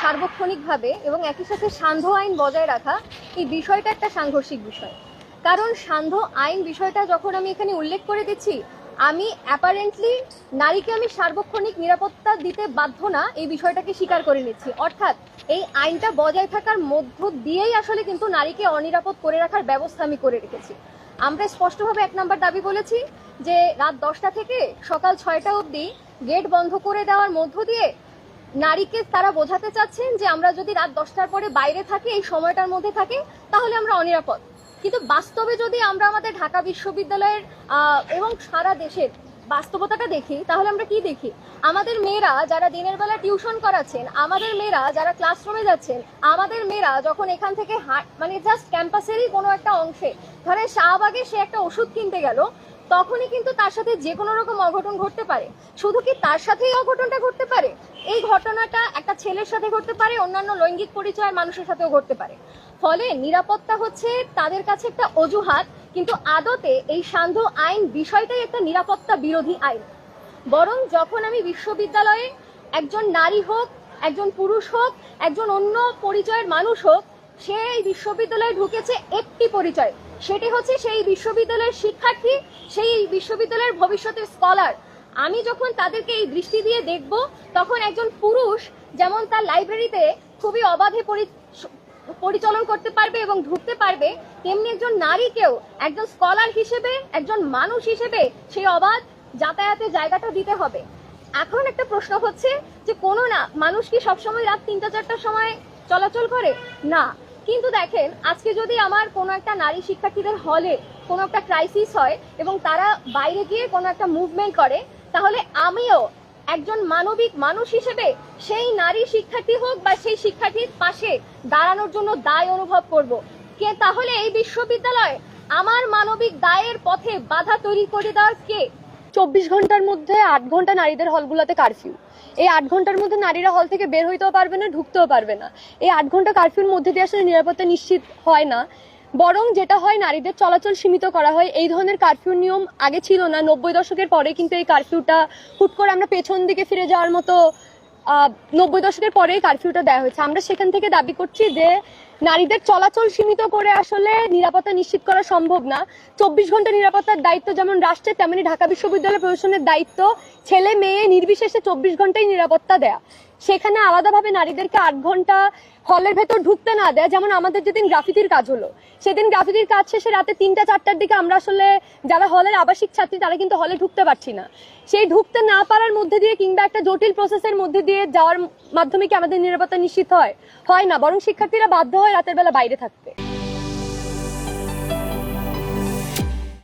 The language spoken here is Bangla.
সার্বক্ষণিকভাবে এবং একই সাথে সান্ধ্য আইন বজায় রাখা এই বিষয়টা একটা সাংঘর্ষিক বিষয়। কারণ সান্ধ্য আইন বিষয়টা যখন আমি এখানে উল্লেখ করে দিচ্ছি, আমি অ্যাপারেন্টলি নারীকে আমি সার্বক্ষণিক নিরাপত্তা দিতে বাধ্য না, এই বিষয়টাকে স্বীকার করে নিচ্ছি। অর্থাৎ এই আইনটা বজায় থাকার মধ্য দিয়েই আসলে কিন্তু নারীকে অনিরাপদ করে রাখার ব্যবস্থা আমি করে রেখেছি। আমরা স্পষ্টভাবে 1 নম্বর দাবি বলেছি যে রাত 10টা থেকে সকাল 6টা অবধি গেট বন্ধ করে দেওয়ার মধ্য দিয়ে নারীকে তারা বোঝাতে চাচ্ছেন যে আমরা যদি রাত 10টার পরে বাইরে থাকি, এই সময়টার মধ্যে থাকি, তাহলে আমরা অনিরাপদ। কিন্তু বাস্তবে যদি আমরা আমাদের ঢাকা বিশ্ববিদ্যালয়ের এবং সারা দেশের বাস্তবতাটা দেখি, তাহলে আমরা কি দেখি? আমাদের মেয়েরা যারা দিনের বেলা টিউশন করাচ্ছেন, আমাদের মেয়েরা যারা ক্লাসরুমে যাচ্ছেন, আমাদের মেয়েরা যখন এখান থেকে মানে জাস্ট ক্যাম্পাসেরই কোনো একটা অংশে, ধরে শাহবাগে সে একটা ওষুধ কিনতে গেল, তখনই কিন্তু তার সাথে যে কোনো রকম অঘটন ঘটতে পারে। শুধু কি তার সাথেই অঘটনটা ঘটতে পারে? এই ঘটনাটা একটা ছেলের সাথে ঘটতে পারে, অন্যান্য লৈঙ্গিক পরিচয়ের মানুষের সাথেও ঘটতে পারে। ফলে নিরাপত্তা হচ্ছে তাদের কাছে একটা অজুহাত, কিন্তু আদতে এই সান্ধ্য আইন বিষয়টাই একটা নিরাপত্তা বিরোধী আইন। বরং যখন আমি বিশ্ববিদ্যালয়ে একজন নারী হোক, একজন পুরুষ হোক, একজন অন্য পরিচয়ের মানুষ হোক, সে এই বিশ্ববিদ্যালয়ে ঢুকেছে একটি পরিচয়, সেটি হচ্ছে সেই বিশ্ববিদ্যালয়ের শিক্ষার্থী, সেই বিশ্ববিদ্যালয়ের ভবিষ্যতের স্কলার। আমি যখন তাদেরকে এই দৃষ্টি দিয়ে দেখব, তখন একজন পুরুষ যেমন তার লাইব্রেরিতে খুবই অবাধে পরিচালন করতে পারবে এবং ঢুকতে পারবে, তেমনি একজন নারীকেও একজন স্কলার হিসেবে, একজন মানুষ হিসেবে সেই অবাধ যাতায়াতের জায়গাটা দিতে হবে। এখন একটা প্রশ্ন হচ্ছে যে কোনো না মানুষ কি সবসময় রাত 3টা-4টার সময় চলাচল করে? না। কিন্তু দেখেন, আজকে যদি আমার কোনো একটা নারী শিক্ষার্থীদের হলে কোনো একটা ক্রাইসিস হয় এবং তারা বাইরে গিয়ে কোনো একটা মুভমেন্ট করে, তাহলে আমিও একজন মানবিক মানুষ হিসেবে সেই নারী শিক্ষার্থী হোক বা সেই শিক্ষার্থীর পাশে দাঁড়ানোর জন্য দায় অনুভব করব। কে তাহলে এই বিশ্ববিদ্যালয় আমার মানবিক দায়ের পথে বাধা তৈরি করে দেওয়ার কে? 24 ঘন্টার মধ্যে 8 ঘন্টা নারীদের হলগুলোতে কারফিউ। এই 8 ঘন্টার মধ্যে নারীরা হল থেকে বের হইতেও পারবে না, ঢুকতেও পারবে না। এই 8 ঘন্টা কারফিউর মধ্যে দিয়ে আসলে নিরাপত্তা নিশ্চিত হয় না, বরং যেটা হয় নারীদের চলাচল সীমিত করা হয়। এই ধরনের কারফিউ নিয়ম আগে ছিল না, 90 দশকের পরে কিন্তু এই কারফিউটা হুট করে আমরা পেছন দিকে ফিরে যাওয়ার মতো 90 দশকের পরে কারফিউটা দেওয়া হয়েছে। আমরা সেখান থেকে দাবি করছি যে নারীদের চলাচল সীমিত করে আসলে নিরাপত্তা নিশ্চিত করা সম্ভব না। 24 ঘন্টা নিরাপত্তার দায়িত্ব যেমন রাষ্ট্রের, তেমনি ঢাকা বিশ্ববিদ্যালয় প্রশাসনের দায়িত্ব ছেলে মেয়ে নির্বিশেষে 24 ঘন্টাই নিরাপত্তা দেয়া। সেখানে আলাদাভাবে নারীদেরকে 8 ঘন্টা হলের ভেতর ঢুকতে না দেয়। যেমন আমাদের যেদিন গ্রাফিতির কাজ হলো, সেদিন গ্রাফিতির কাজ শেষে রাতে 3টা-4টার দিকে আমরা আসলে যারা হলের আবাসিক ছাত্রী তারা কিন্তু হলে ঢুকতে পারছি না। সেই ঢুকতে না পারার মধ্যে দিয়ে কিংবা একটা জটিল প্রসেসের মধ্যে দিয়ে যাওয়ার মাধ্যমে কি আমাদের নিরাপত্তা নিশ্চিত হয়? হয় না, বরং শিক্ষার্থীরা বাধ্য হয় রাতের বেলা বাইরে থাকতে।